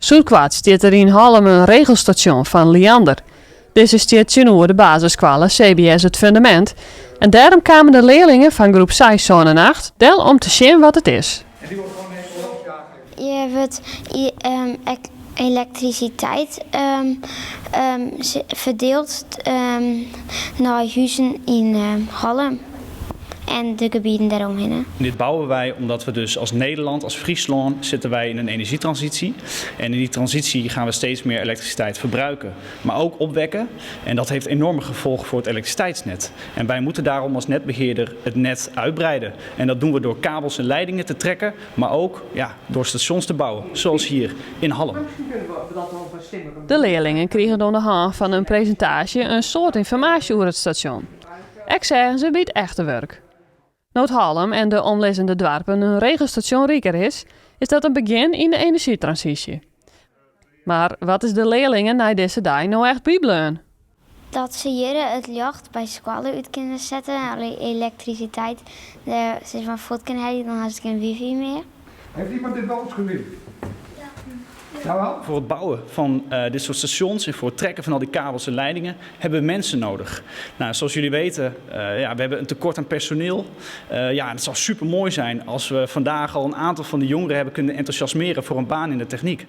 Zoetkwart stiet er in Hallem een regelstation van Liander. Deze stiet tegenover de basisschool CBS het fundament. En daarom kwamen de leerlingen van groep 6 zo'n en 8 del om te zien wat het is. Je wordt elektriciteit verdeeld naar huizen in Hallem en de gebieden daaromheen. Dit bouwen wij omdat we dus als Nederland, als Friesland, zitten wij in een energietransitie. En in die transitie gaan we steeds meer elektriciteit verbruiken, maar ook opwekken. En dat heeft enorme gevolgen voor het elektriciteitsnet. En wij moeten daarom als netbeheerder het net uitbreiden. En dat doen we door kabels en leidingen te trekken, maar ook door stations te bouwen, zoals hier in Hallem. De leerlingen kregen door de hand van een presentatie een soort informatie over het station. Ik zeggen ze biedt echte werk. Nood Hallem en de omliggende dorpen een regelstation rieker is dat een begin in de energietransitie. Maar wat is de leerlingen na deze dag nou echt bijbleun? Dat ze hier het licht bij scholen uit kunnen zetten, alleen elektriciteit. Ze van voet kunnen hebben, dan hebben ze geen wifi meer. Heeft iemand dit wel eens gezien? Ja. Voor het bouwen van dit soort stations en voor het trekken van al die kabels en leidingen hebben we mensen nodig. Nou, zoals jullie weten, we hebben een tekort aan personeel. Het zou super mooi zijn als we vandaag al een aantal van de jongeren hebben kunnen enthousiasmeren voor een baan in de techniek.